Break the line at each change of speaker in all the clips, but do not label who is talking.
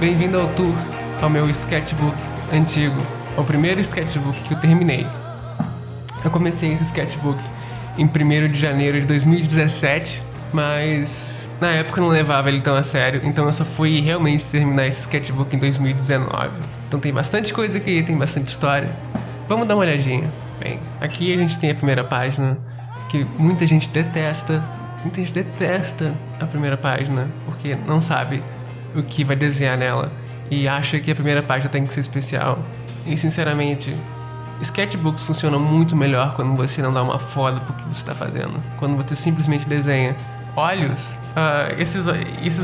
Bem-vindo ao tour, ao meu sketchbook antigo, ao primeiro sketchbook que eu terminei. Eu comecei esse sketchbook em 1º de janeiro de 2017, mas na época eu não levava ele tão a sério, então eu só fui realmente terminar esse sketchbook em 2019. Então tem bastante coisa aqui, tem bastante história. Vamos dar uma olhadinha. Bem, aqui a gente tem a primeira página, que muita gente detesta. Muita gente detesta a primeira página, porque não sabe o que vai desenhar nela e acha que a primeira página tem que ser especial. E sinceramente, sketchbooks funcionam muito melhor quando você não dá uma foda pro que você está fazendo. Quando você simplesmente desenha. Olhos, esses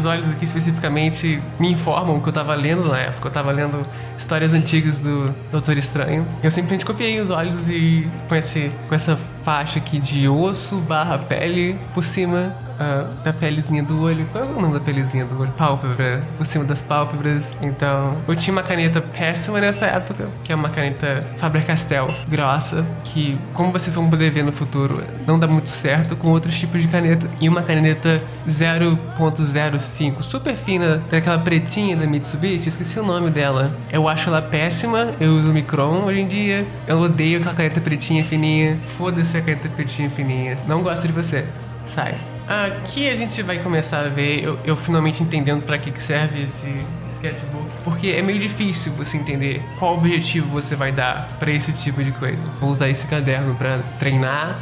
olhos aqui especificamente me informam que eu tava lendo na época. Eu tava lendo histórias antigas do Doutor Estranho. Eu simplesmente copiei os olhos e com essa faixa aqui de osso / pele por cima da pelezinha do olho. Qual é o nome da pelezinha do olho? Pálpebra, por cima das pálpebras. Então, eu tinha uma caneta péssima nessa época, que é uma caneta Faber-Castell grossa, que, como vocês vão poder ver no futuro, não dá muito certo com outros tipos de caneta. E uma caneta 0.05, super fina, daquela pretinha da Mitsubishi, esqueci o nome dela. Eu acho ela péssima, eu uso o Micron hoje em dia. Eu odeio aquela caneta pretinha fininha. Foda-se a caneta pretinha fininha. Não gosto de você. Sai. Aqui a gente vai começar a ver eu finalmente entendendo pra que serve esse sketchbook, porque é meio difícil você entender qual objetivo você vai dar pra esse tipo de coisa. Vou usar esse caderno pra treinar,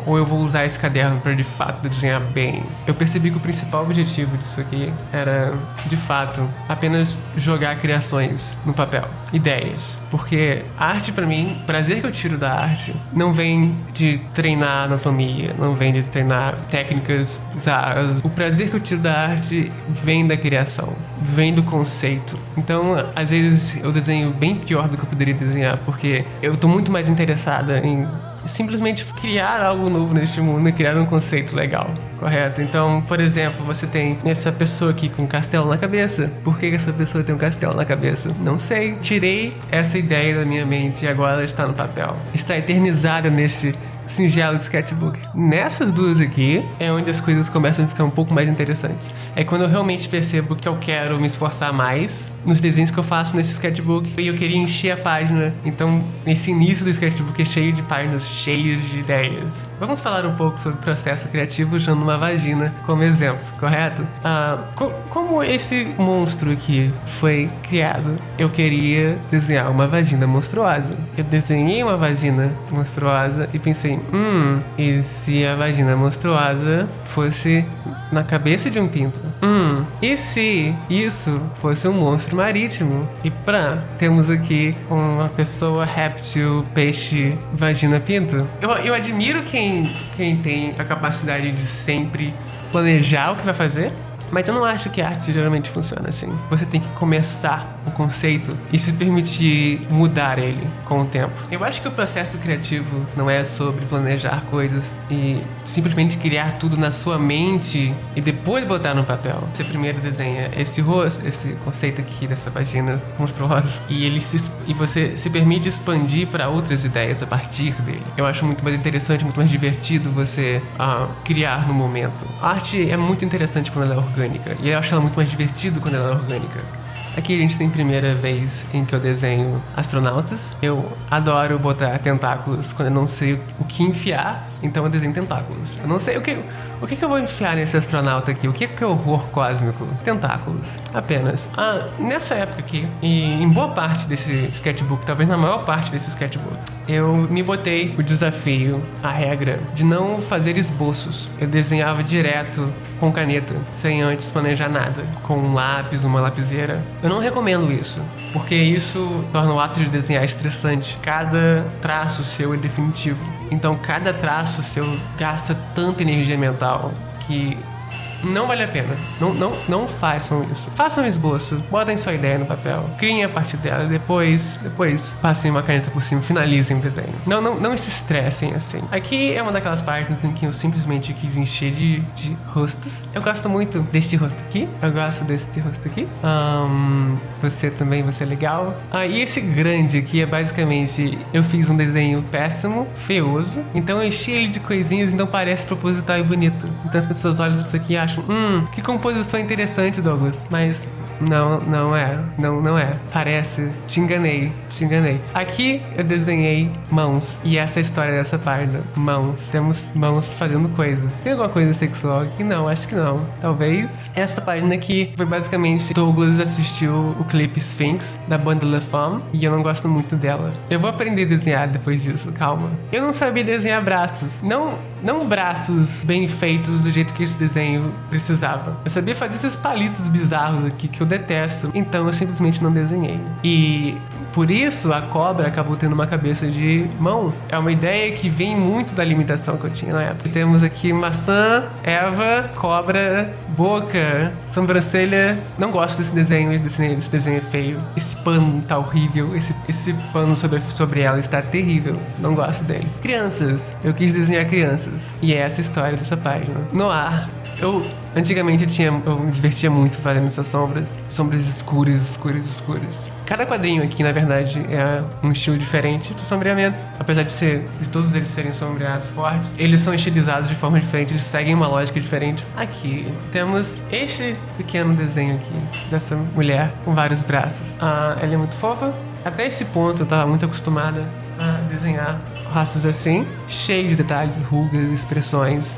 ou eu vou usar esse caderno pra de fato desenhar bem. Eu percebi que o principal objetivo disso aqui era, de fato, apenas jogar criações no papel, ideias. Porque a arte pra mim, o prazer que eu tiro da arte não vem de treinar anatomia, não vem de treinar técnicas bizarras. O prazer que eu tiro da arte vem da criação, vem do conceito. Então, às vezes eu desenho bem pior do que eu poderia desenhar, porque eu tô muito mais interessada em simplesmente criar algo novo neste mundo e criar um conceito legal, correto? Então, por exemplo, você tem essa pessoa aqui com um castelo na cabeça. Por que essa pessoa tem um castelo na cabeça? Não sei. Tirei essa ideia da minha mente e agora ela está no papel. Está eternizada nesse singelo sketchbook. Nessas duas aqui é onde as coisas começam a ficar um pouco mais interessantes. É quando eu realmente percebo que eu quero me esforçar mais nos desenhos que eu faço nesse sketchbook e eu queria encher a página. Então, esse início do sketchbook é cheio de páginas, cheias de ideias. Vamos falar um pouco sobre o processo criativo usando uma vagina como exemplo, correto? Como esse monstro aqui foi criado? Eu queria desenhar uma vagina monstruosa. Eu desenhei uma vagina monstruosa e pensei, e se a vagina monstruosa fosse na cabeça de um pinto? E se isso fosse um monstro marítimo? E temos aqui uma pessoa réptil, peixe, vagina, pinto. Eu admiro quem tem a capacidade de sempre planejar o que vai fazer, mas eu não acho que a arte geralmente funciona assim. Você tem que começar o conceito e se permitir mudar ele com o tempo. Eu acho que o processo criativo não é sobre planejar coisas e simplesmente criar tudo na sua mente e depois botar no papel. Você primeiro desenha esse rosto, esse conceito aqui dessa vagina monstruosa e você se permite expandir para outras ideias a partir dele. Eu acho muito mais interessante, muito mais divertido você criar no momento. A arte é muito interessante quando ela é orgânica. E eu acho ela muito mais divertida quando ela é orgânica. Aqui a gente tem a primeira vez em que eu desenho astronautas. Eu adoro botar tentáculos quando eu não sei o que enfiar, então eu desenho tentáculos. Eu não sei o que eu vou enfiar nesse astronauta aqui. O que é horror cósmico? Tentáculos, apenas. Nessa época aqui, e em boa parte desse sketchbook, talvez na maior parte desse sketchbook, eu me botei o desafio, a regra, de não fazer esboços. Eu desenhava direto com caneta, sem antes planejar nada, com um lápis, uma lapiseira. Eu não recomendo isso, porque isso torna o ato de desenhar estressante. Cada traço seu é definitivo, então cada traço seu gasta tanta energia mental que não vale a pena. Não façam isso. Façam um esboço, botem sua ideia no papel, criem a partir dela, depois passem uma caneta por cima, finalizem o desenho. Não se estressem assim. Aqui é uma daquelas páginas em que eu simplesmente quis encher de rostos. Eu gosto muito deste rosto aqui. Eu gosto deste rosto aqui. Você também, você é legal. E esse grande aqui é basicamente, eu fiz um desenho péssimo, feioso, então eu enchi ele de coisinhas, então parece proposital e bonito. Então as pessoas olham isso aqui e acham, que composição interessante, Douglas. Mas Não é. Não é. Parece. Te enganei. Aqui eu desenhei mãos. E essa é a história dessa página. Mãos. Temos mãos fazendo coisas. Tem alguma coisa sexual aqui? Não, acho que não. Talvez. Essa página aqui foi basicamente... Douglas assistiu o clipe Sphinx, da banda La Femme. E eu não gosto muito dela. Eu vou aprender a desenhar depois disso. Calma. Eu não sabia desenhar braços. Não braços bem feitos do jeito que esse desenho precisava. Eu sabia fazer esses palitos bizarros aqui que eu detesto. Então eu simplesmente não desenhei. E por isso a cobra acabou tendo uma cabeça de mão. É uma ideia que vem muito da limitação que eu tinha na época. Temos aqui maçã, Eva, cobra, boca, sobrancelha. Não gosto desse desenho. Esse desenho é feio. Esse pano tá horrível. Esse pano sobre ela está terrível. Não gosto dele. Crianças. Eu quis desenhar crianças. E é essa a história dessa página. Noir. Antigamente eu me divertia muito fazendo essas sombras escuras. Cada quadrinho aqui, na verdade, é um estilo diferente de sombreamento. Apesar de todos eles serem sombreados fortes, eles são estilizados de forma diferente, eles seguem uma lógica diferente. Aqui temos este pequeno desenho aqui, dessa mulher com vários braços. Ela é muito fofa. Até esse ponto eu tava muito acostumada a desenhar rastros assim, cheio de detalhes, rugas, expressões.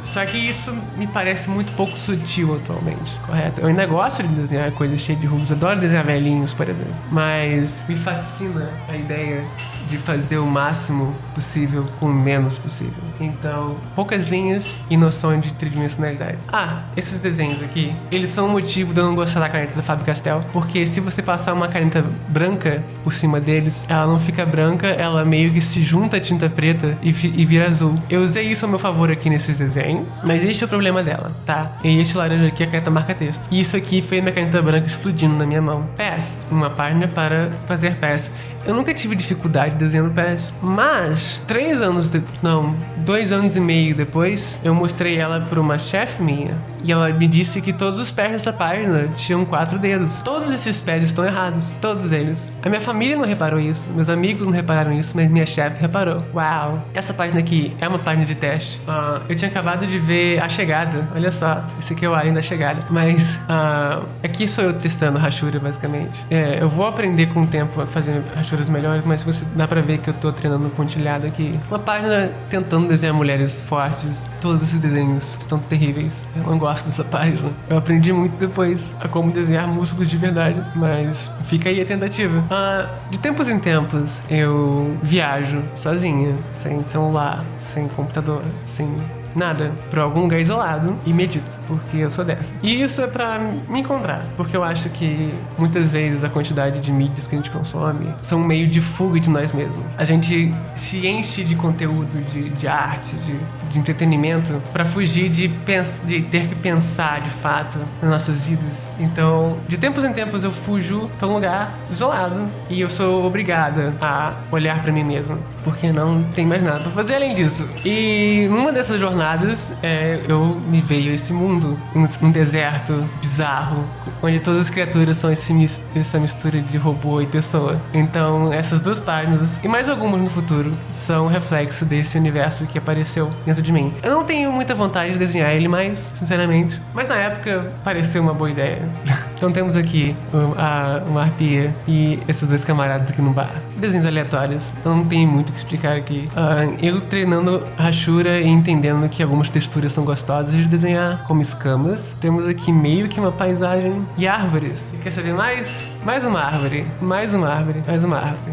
Só que isso me parece muito pouco sutil atualmente, correto? Eu ainda gosto de desenhar coisas cheias de rugas, adoro desenhar velhinhos, por exemplo. Mas me fascina a ideia de fazer o máximo possível com o menos possível. Então, poucas linhas e noção de tridimensionalidade. Esses desenhos aqui, eles são o motivo de eu não gostar da caneta da Faber-Castell, porque se você passar uma caneta branca por cima deles, ela não fica branca, ela meio que se junta à tinta preta e vira azul. Eu usei isso ao meu favor aqui nesses desenhos, mas este é o problema dela, tá? E esse laranja aqui é a caneta marca-texto. E isso aqui foi minha caneta branca explodindo na minha mão. Pass. Uma página para fazer pass. Eu nunca tive dificuldade desenhando pés, mas 2 anos e meio depois, eu mostrei ela para uma chefe minha e ela me disse que todos os pés dessa página tinham 4 dedos. Todos esses pés estão errados, todos eles. A minha família não reparou isso, meus amigos não repararam isso, mas minha chefe reparou. Uau! Essa página aqui é uma página de teste. Eu tinha acabado de ver A Chegada, olha só, esse aqui é o Alien da Chegada. Mas aqui sou eu testando rachura, basicamente. Eu vou aprender com o tempo a fazer rachuras melhores, mas dá pra ver que eu tô treinando pontilhado aqui. Uma página tentando desenhar mulheres fortes. Todos esses desenhos estão terríveis. Eu não gosto dessa página. Eu aprendi muito depois a como desenhar músculos de verdade, mas fica aí a tentativa. De tempos em tempos eu viajo sozinha, sem celular, sem computador, sem nada, pra algum lugar isolado e medito, porque eu sou dessa. E isso é pra me encontrar, porque eu acho que muitas vezes a quantidade de mídias que a gente consome são um meio de fuga de nós mesmos. A gente se enche de conteúdo, de arte, de entretenimento, pra fugir de ter que pensar de fato nas nossas vidas. Então, de tempos em tempos eu fujo pra um lugar isolado e eu sou obrigada a olhar pra mim mesmo, porque não tem mais nada pra fazer além disso. E numa dessas jornadas eu me veio esse mundo, um deserto bizarro, onde todas as criaturas são essa mistura de robô e pessoa. Então essas 2 páginas, e mais algumas no futuro, são reflexo desse universo que apareceu dentro de mim. Eu não tenho muita vontade de desenhar ele mais, sinceramente, mas na época pareceu uma boa ideia. Então temos aqui uma arpia e esses 2 camaradas aqui no bar. Desenhos aleatórios, eu não tenho muito o que explicar aqui. Eu treinando rachura e entendendo que algumas texturas são gostosas de desenhar, como escamas. Temos aqui meio que uma paisagem e árvores. Quer saber mais? Mais uma árvore.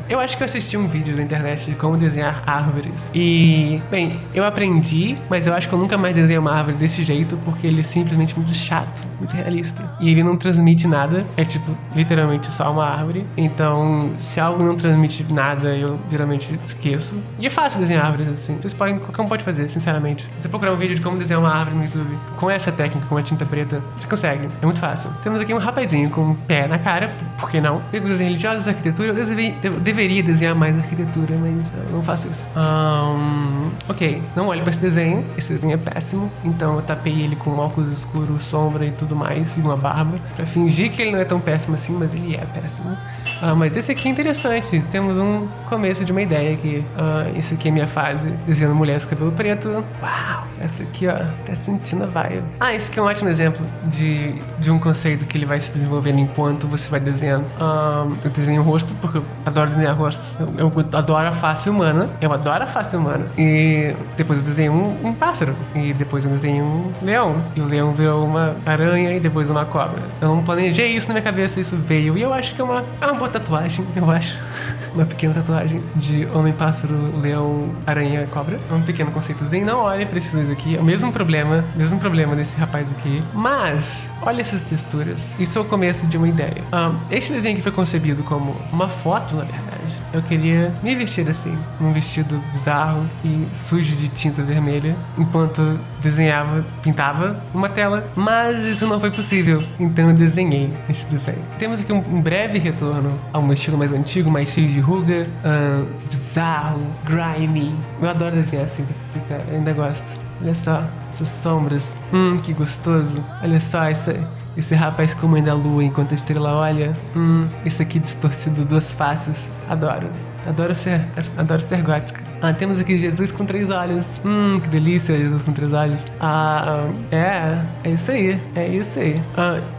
Eu acho que eu assisti um vídeo na internet de como desenhar árvores. E, bem, eu aprendi, mas eu acho que eu nunca mais desenhei uma árvore desse jeito, porque ele é simplesmente muito chato, muito realista. E ele não transmite nada, é tipo, literalmente só uma árvore. Então, se algo não transmite nada, eu geralmente esqueço. E é fácil desenhar árvores assim. Qualquer um pode fazer, sinceramente. Se você procurar um vídeo de como desenhar uma árvore no YouTube, com essa técnica, com a tinta preta, você consegue. É muito fácil. Temos aqui um rapazinho com um pé na cara, por que não? Figuras religiosas, arquitetura. Eu deveria desenhar mais arquitetura, mas eu não faço isso. Ok, não olhe pra esse desenho. Esse desenho é péssimo. Então eu tapei ele com óculos escuros, sombra e tudo mais, e uma barba, pra fingir fingir que ele não é tão péssimo assim, mas ele é péssimo. Mas esse aqui é interessante, temos um começo de uma ideia aqui. Esse aqui é minha fase, desenhando mulheres com cabelo preto. Uau, essa aqui, ó, tá sentindo a vibe. Esse aqui é um ótimo exemplo de um conceito que ele vai se desenvolvendo enquanto você vai desenhando. Eu desenho o rosto porque eu adoro desenhar rostos. Eu adoro a face humana. E depois eu desenho um pássaro. E depois eu desenho um leão. E o leão virou uma aranha e depois uma cobra. Eu não planejei isso na minha cabeça, isso veio. E eu acho que é uma boa tatuagem, eu acho. Uma pequena tatuagem de homem, pássaro, leão, aranha, cobra. É um pequeno conceitozinho. Não olhe pra esses dois aqui. É o mesmo problema desse rapaz aqui. Mas, olha essas texturas. Isso é o começo de uma ideia. Esse desenho aqui foi concebido como uma foto, na verdade. Eu queria me vestir assim, um vestido bizarro e sujo de tinta vermelha, enquanto desenhava, pintava uma tela. Mas isso não foi possível, então eu desenhei esse desenho. Temos aqui um breve retorno ao meu estilo mais antigo, mais cheio de ruga, bizarro, grimy. Eu adoro desenhar assim, pra ser sincero, eu ainda gosto. Olha só, essas sombras, que gostoso. Olha só esse rapaz comendo a lua enquanto a estrela olha. Isso aqui distorcido, duas faces. Adoro ser gótica. Temos aqui Jesus com 3 olhos. Que delícia, Jesus com 3 olhos. É isso aí.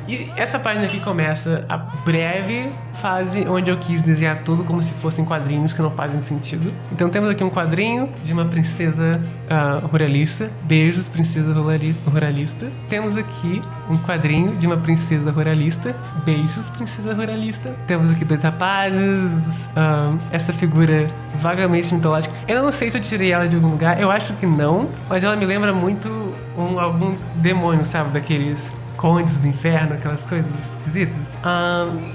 E essa página aqui começa a breve fase onde eu quis desenhar tudo como se fossem quadrinhos que não fazem sentido. Então temos aqui um quadrinho de uma princesa ruralista. Beijos, princesa ruralista. Temos aqui um quadrinho de uma princesa ruralista. Beijos, princesa ruralista. Temos aqui 2 rapazes. Essa figura vagamente mitológica. Eu não sei se eu tirei ela de algum lugar. Eu acho que não. Mas ela me lembra muito algum demônio, sabe? Daqueles condes do inferno, aquelas coisas esquisitas.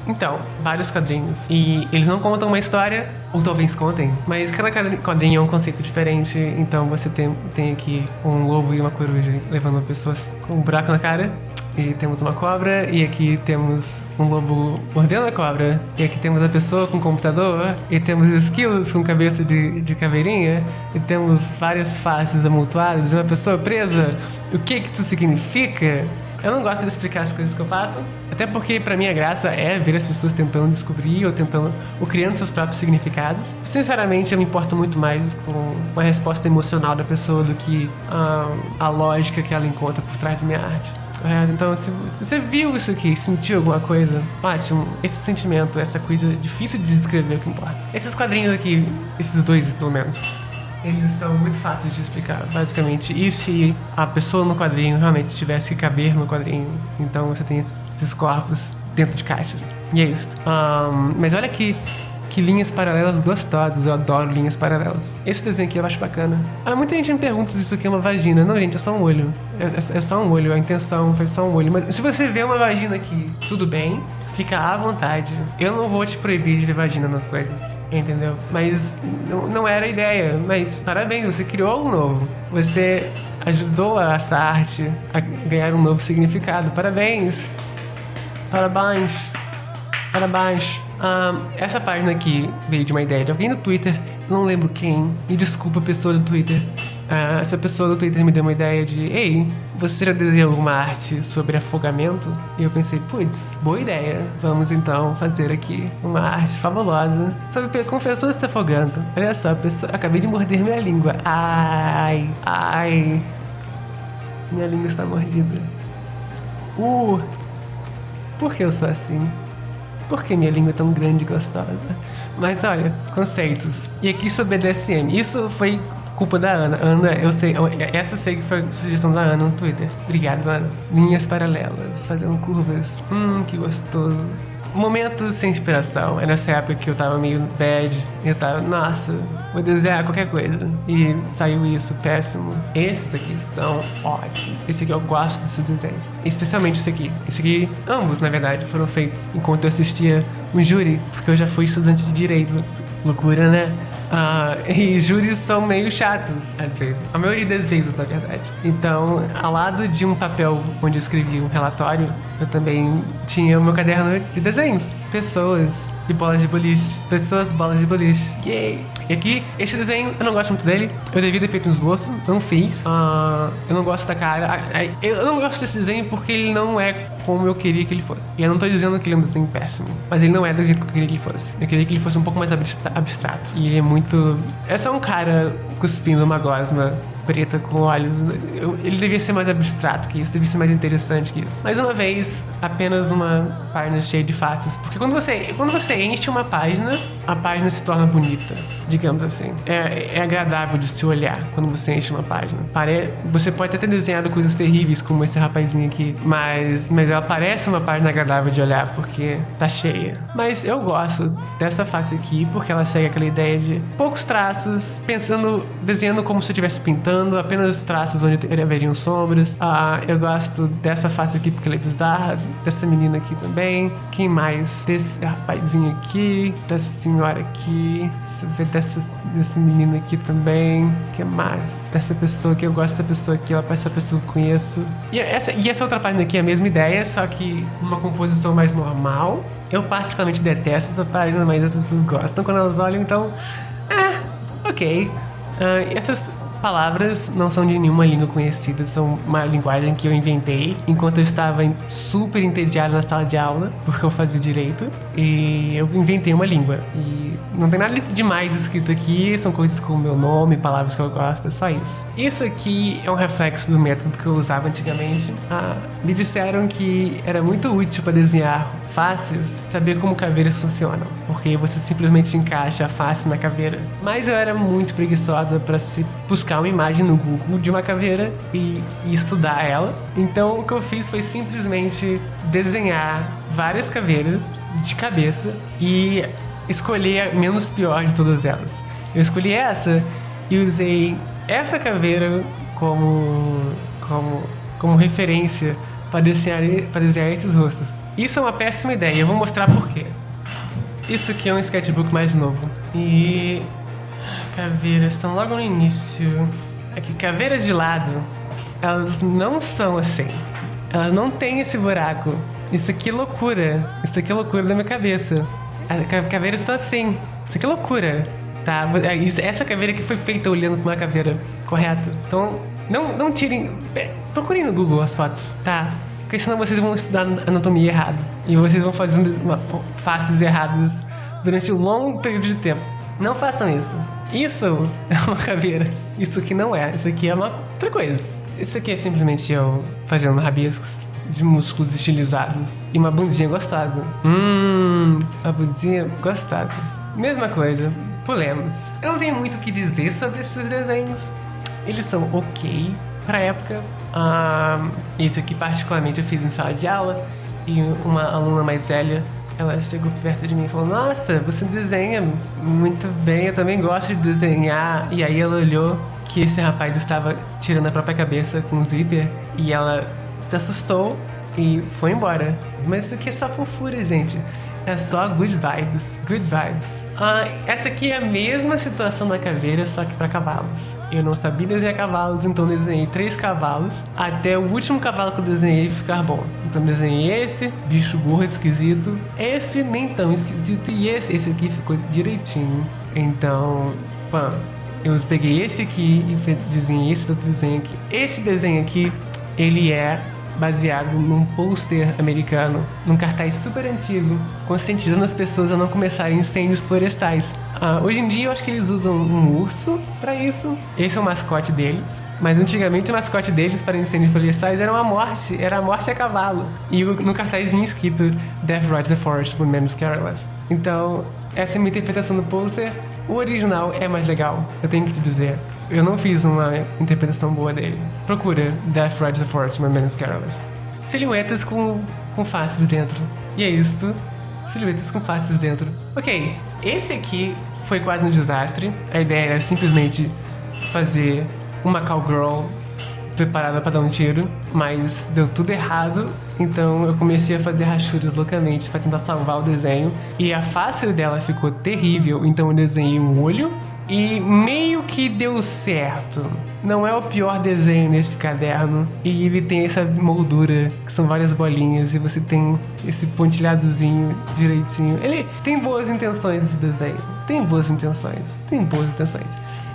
Então, vários quadrinhos. E eles não contam uma história, ou talvez contem, mas cada quadrinho é um conceito diferente. Então você tem aqui um lobo e uma coruja levando uma pessoa com um buraco na cara. E temos uma cobra, e aqui temos um lobo mordendo a cobra. E aqui temos a pessoa com computador, e temos esquilos com cabeça de caveirinha, e temos várias faces amontoadas, e uma pessoa presa. O que isso significa? Eu não gosto de explicar as coisas que eu faço, até porque pra mim a graça é ver as pessoas tentando descobrir ou criando seus próprios significados. Sinceramente, eu me importo muito mais com a resposta emocional da pessoa do que a lógica que ela encontra por trás da minha arte. Então, se você viu isso aqui, sentiu alguma coisa, ótimo. Esse sentimento, essa coisa difícil de descrever é o que importa. Esses quadrinhos aqui, esses 2 pelo menos, eles são muito fáceis de explicar, basicamente. E se a pessoa no quadrinho realmente tivesse que caber no quadrinho? Então você tem esses corpos dentro de caixas. E é isso. Mas olha que linhas paralelas gostosas. Eu adoro linhas paralelas. Esse desenho aqui eu acho bacana. Muita gente me pergunta se isso aqui é uma vagina. Não, gente, é só um olho. É só um olho. A intenção foi só um olho. Mas se você vê uma vagina aqui, tudo bem. Fica à vontade. Eu não vou te proibir de ver vagina nas coisas, entendeu? Mas não era a ideia. Mas parabéns, você criou algo novo. Você ajudou essa arte a ganhar um novo significado. Parabéns. Essa página aqui veio de uma ideia de alguém no Twitter. Não lembro quem. Me desculpa, pessoa do Twitter. Essa pessoa do Twitter me deu uma ideia de: ei, você já desenhou alguma arte sobre afogamento? E eu pensei, putz, boa ideia. Vamos então fazer aqui uma arte fabulosa sobre como pessoas se afogando. Olha só, acabei de morder minha língua. Ai. Minha língua está mordida. Por que eu sou assim? Por que minha língua é tão grande e gostosa? Mas olha, conceitos. E aqui sobre BDSM. Isso foi culpa da Ana. Ana, eu sei, essa sei que foi sugestão da Ana no Twitter. Obrigado, Ana. Linhas paralelas, fazendo curvas. Que gostoso. Momentos sem inspiração. É nessa época que eu tava meio bad. Eu tava, nossa, vou desenhar qualquer coisa. E saiu isso, péssimo. Esses aqui são ótimos. Esse aqui eu gosto desses desenhos. Especialmente esse aqui. Esse aqui, ambos, na verdade, foram feitos enquanto eu assistia um júri. Porque eu já fui estudante de direito. Loucura, né? E júris são meio chatos, às vezes. A maioria das vezes, na verdade. Então, ao lado de um papel onde eu escrevi um relatório, eu também tinha o meu caderno de desenhos. Pessoas e bolas de boliche. Pessoas, bolas de boliche. Yay! E aqui, este desenho, eu não gosto muito dele. Eu devia ter feito um esboço, não fiz. Eu não gosto da cara. Eu não gosto desse desenho porque ele não é como eu queria que ele fosse. E eu não tô dizendo que ele é um desenho péssimo, mas ele não é do jeito que eu queria que ele fosse. Eu queria que ele fosse um pouco mais abstrato. E ele é muito... É só um cara cuspindo uma gosma preta com olhos. Ele devia ser mais abstrato que isso, devia ser mais interessante que isso. Mais uma vez, apenas uma página cheia de faces, porque quando você enche uma página, a página se torna bonita, digamos assim. É agradável de se olhar quando você enche uma página. Você pode até ter desenhado coisas terríveis, como esse rapazinho aqui, mas ela parece uma página agradável de olhar, porque tá cheia. Mas eu gosto dessa face aqui, porque ela segue aquela ideia de poucos traços, desenhando como se eu estivesse pintando, apenas traços onde haveriam sombras. Eu gosto dessa face aqui porque ela é bizarra, dessa menina aqui também. Quem mais? Desse rapazinho aqui, dessa senhora aqui, deixa eu ver desse menino aqui também. Que mais? Dessa pessoa aqui, eu gosto dessa pessoa aqui, ela parece essa pessoa que eu conheço. E essa outra página aqui é a mesma ideia, só que uma composição mais normal. Eu particularmente detesto essa página, mas as pessoas gostam quando elas olham, então... ok. Essas palavras não são de nenhuma língua conhecida, são uma linguagem que eu inventei enquanto eu estava super entediado na sala de aula, porque eu fazia direito, e eu inventei uma língua. E não tem nada demais escrito aqui, são coisas como meu nome, palavras que eu gosto, é só isso. Isso aqui é um reflexo do método que eu usava antigamente. Me disseram que era muito útil para desenhar faces saber como caveiras funcionam, porque você simplesmente encaixa a face na caveira. Mas eu era muito preguiçosa para buscar uma imagem no Google de uma caveira e estudar ela. Então o que eu fiz foi simplesmente desenhar várias caveiras de cabeça e escolher a menos pior de todas elas. Eu escolhi essa e usei essa caveira como referência para desenhar esses rostos. Isso é uma péssima ideia, eu vou mostrar por quê. Isso aqui é um sketchbook mais novo. E... caveiras estão logo no início. Aqui, caveiras de lado, elas não são assim. Elas não têm esse buraco. Isso aqui é loucura. Isso aqui é loucura da minha cabeça. As caveiras são assim. Isso aqui é loucura, tá? Essa caveira aqui foi feita olhando para uma caveira, correto? Então, não tirem... procurem no Google as fotos, tá? Porque senão vocês vão estudar anatomia errado. E vocês vão fazendo faces erradas durante um longo período de tempo. Não façam isso. Isso é uma caveira. Isso aqui não é. Isso aqui é uma outra coisa. Isso aqui é simplesmente eu fazendo rabiscos de músculos estilizados e uma bundinha gostosa. Uma bundinha gostosa. Mesma coisa. Pulemos. Eu não tenho muito o que dizer sobre esses desenhos. Eles são ok pra época. Esse aqui particularmente eu fiz em sala de aula e uma aluna mais velha, ela chegou perto de mim e falou: nossa, você desenha muito bem, eu também gosto de desenhar. E aí ela olhou que esse rapaz estava tirando a própria cabeça com um zíper e ela se assustou e foi embora. Mas isso aqui é só fofura, gente. É só good vibes. Good vibes. Essa aqui é a mesma situação da caveira, só que para cavalos. Eu não sabia desenhar cavalos, então desenhei 3 cavalos, até o último cavalo que eu desenhei ficar bom. Então desenhei esse, bicho gordo, esquisito, esse nem tão esquisito, e esse aqui ficou direitinho. Então, eu peguei esse aqui e desenhei esse outro desenho aqui. Esse desenho aqui, ele é baseado num pôster americano, num cartaz super antigo, conscientizando as pessoas a não começarem incêndios florestais. Hoje em dia eu acho que eles usam um urso para isso. Esse é o mascote deles. Mas antigamente o mascote deles para incêndios florestais era a morte a cavalo. E no cartaz vinha escrito Death Rides the Forest for Men's Careless. Então, essa é a minha interpretação do pôster. O original é mais legal, eu tenho que te dizer. Eu não fiz uma interpretação boa dele. Procura Death Rides the Forest for Men's Careless. Silhuetas com faces dentro. E é isto. Silhuetas com faces dentro. Ok, esse aqui foi quase um desastre. A ideia era simplesmente fazer uma cowgirl preparada para dar um tiro, mas deu tudo errado. Então eu comecei a fazer rachuras loucamente para tentar salvar o desenho. E a face dela ficou terrível, então eu desenhei um olho E meio que deu certo. Não é o pior desenho nesse caderno. E ele tem essa moldura, que são várias bolinhas, e você tem esse pontilhadozinho direitinho. Ele tem boas intenções, esse desenho. Tem boas intenções.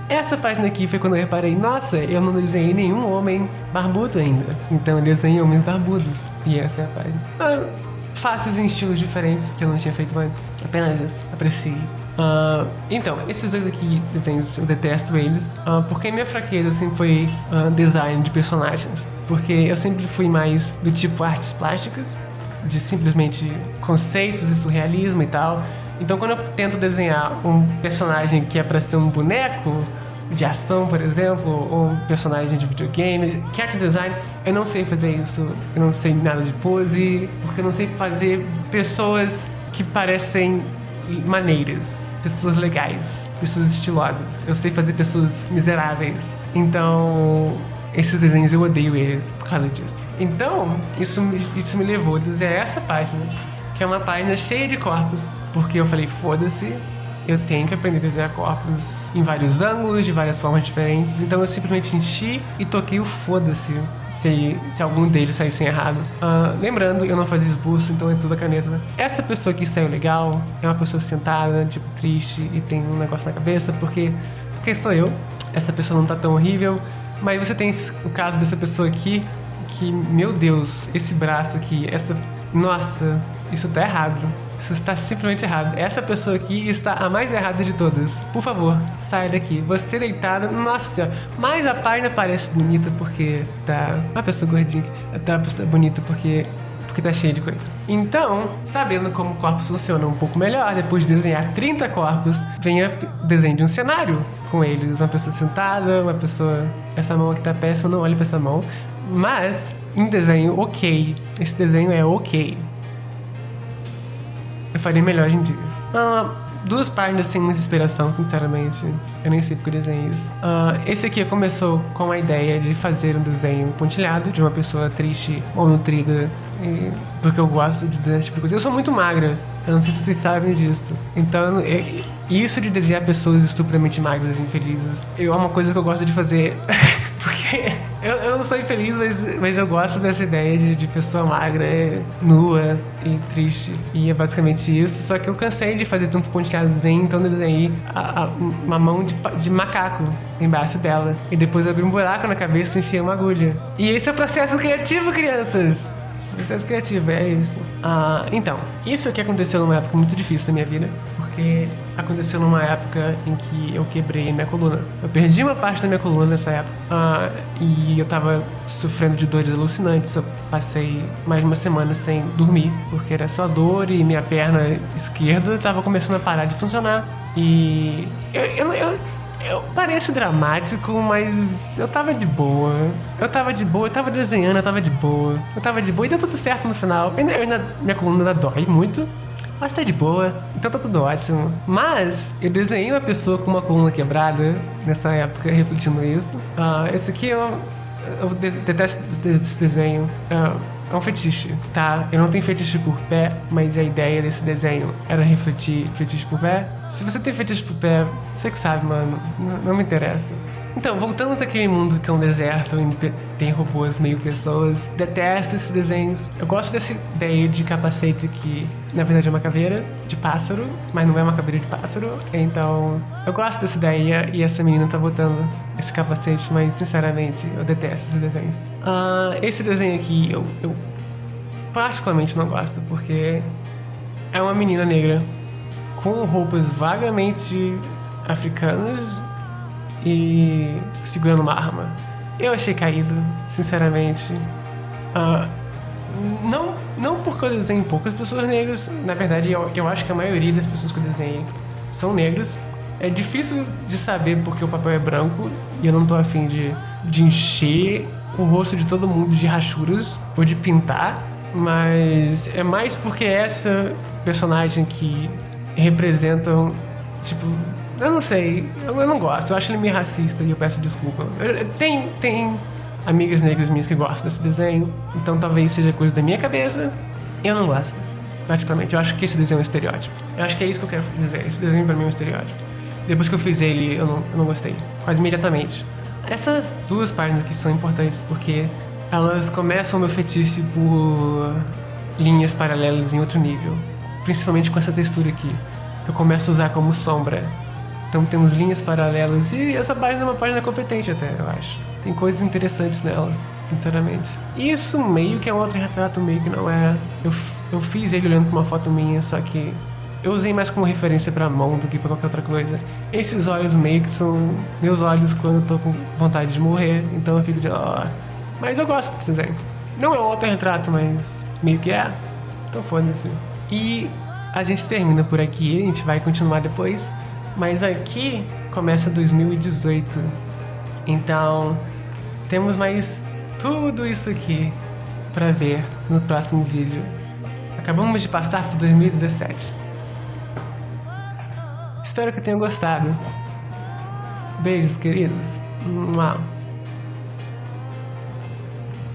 Essa página aqui foi quando eu reparei, nossa, eu não desenhei nenhum homem barbudo ainda. Então eu desenhei homens barbudos. E essa é a página. Faces em estilos diferentes que eu não tinha feito antes. Apenas isso. Aprecie. Então, esses dois aqui desenhos, eu detesto eles, porque minha fraqueza sempre foi design de personagens, porque eu sempre fui mais do tipo artes plásticas, de simplesmente conceitos e surrealismo e tal. Então quando eu tento desenhar um personagem que é pra ser um boneco de ação, por exemplo, ou um personagem de videogame, character design, eu não sei fazer isso, eu não sei nada de pose, porque eu não sei fazer pessoas que parecem maneiras, pessoas legais, pessoas estilosas. Eu sei fazer pessoas miseráveis. Então, esses desenhos eu odeio eles por causa disso. Então, isso me levou a desenhar essa página, que é uma página cheia de corpos, porque eu falei, foda-se, eu tenho que aprender a desenhar corpos em vários ângulos, de várias formas diferentes. Então eu simplesmente enchi e toquei o foda-se se algum deles saísse errado. Lembrando, eu não fazia esboço, então é tudo a caneta, né? Essa pessoa que saiu legal é uma pessoa sentada, tipo, triste e tem um negócio na cabeça, porque sou eu. Essa pessoa não tá tão horrível. Mas você tem o caso dessa pessoa aqui, que, meu Deus, esse braço aqui, nossa, isso tá errado. Isso está simplesmente errado. Essa pessoa aqui está a mais errada de todas. Por favor, saia daqui. Você deitada, nossa senhora. Mas a página parece bonita porque tá... Uma pessoa gordinha. Tá uma pessoa bonita porque tá cheia de coisa. Então, sabendo como corpos funcionam um pouco melhor, depois de desenhar 30 corpos, vem o desenho de um cenário com eles. Uma pessoa sentada, uma pessoa... Essa mão aqui tá péssima, não olhe pra essa mão. Mas, um desenho ok. Esse desenho é ok. Eu faria melhor hoje em dia. 2 páginas sem muita inspiração, sinceramente. Eu nem sei porque eu desenhei isso. Esse aqui começou com a ideia de fazer um desenho pontilhado de uma pessoa triste ou nutrida. Porque eu gosto de desenhar esse tipo de coisa. Eu sou muito magra. Eu não sei se vocês sabem disso. Então, isso de desenhar pessoas estupidamente magras e infelizes é uma coisa que eu gosto de fazer. Porque eu não sou infeliz, mas eu gosto dessa ideia de pessoa magra, nua e triste. E é basicamente isso. Só que eu cansei de fazer tanto pontilhadozinho, então eu desenhei uma mão de macaco embaixo dela. E depois eu abri um buraco na cabeça e enfiei uma agulha. E esse é o processo criativo, crianças! Processo criativo, é isso. Então, isso aqui aconteceu numa época muito difícil da minha vida, porque aconteceu numa época em que eu quebrei minha coluna. Eu perdi uma parte da minha coluna nessa época, e eu tava sofrendo de dores alucinantes. Eu passei mais de uma semana sem dormir, porque era só dor e minha perna esquerda tava começando a parar de funcionar. E eu pareço dramático, mas eu tava de boa. Eu tava desenhando, eu tava de boa e deu tudo certo no final. Minha coluna ainda dói muito, mas tá de boa, então tá tudo ótimo. Mas eu desenhei uma pessoa com uma coluna quebrada nessa época, refletindo isso. Esse aqui eu detesto esse desenho. É um fetiche, tá? Eu não tenho fetiche por pé, mas a ideia desse desenho era refletir fetiche por pé. Se você tem fetiche por pé, você que sabe, mano. Não me interessa. Então, voltamos àquele mundo que é um deserto, onde tem robôs meio pessoas. Detesto esses desenhos. Eu gosto dessa ideia de capacete que, na verdade, é uma caveira de pássaro, mas não é uma caveira de pássaro. Então, eu gosto dessa ideia e essa menina tá botando esse capacete, mas, sinceramente, eu detesto esses desenhos. Esse desenho aqui, eu particularmente não gosto, porque é uma menina negra com roupas vagamente africanas e segurando uma arma. Eu achei caído, sinceramente. Não porque eu desenho poucas pessoas negras. Na verdade, eu acho que a maioria das pessoas que eu desenhei são negras. É difícil de saber porque o papel é branco e eu não tô afim de encher o rosto de todo mundo de rachuras ou de pintar. Mas é mais porque essa personagem que representam, tipo... Eu não sei, eu não gosto, eu acho ele meio racista e eu peço desculpa. Tem amigas negras minhas que gostam desse desenho, então talvez seja coisa da minha cabeça. Eu não gosto, particularmente. Eu acho que esse desenho é um estereótipo. Eu acho que é isso que eu quero dizer, esse desenho pra mim é um estereótipo. Depois que eu fiz ele, eu não gostei. Quase imediatamente. Essas duas páginas aqui são importantes porque elas começam o meu fetiche por linhas paralelas em outro nível. Principalmente com essa textura aqui. Eu começo a usar como sombra. Então temos linhas paralelas e essa página é uma página competente até, eu acho. Tem coisas interessantes nela, sinceramente. Isso meio que é um autorretrato, meio que não é. Eu fiz ele olhando pra uma foto minha, só que eu usei mais como referência pra mão do que pra qualquer outra coisa. Esses olhos meio que são meus olhos quando eu tô com vontade de morrer, então eu fico de Mas eu gosto desse desenho. Não é um autorretrato, mas meio que é. Então foda-se. E a gente termina por aqui, a gente vai continuar depois. Mas aqui começa 2018. Então temos mais tudo isso aqui pra ver no próximo vídeo. Acabamos de passar por 2017. Espero que tenham gostado. Beijos, queridos. Mua.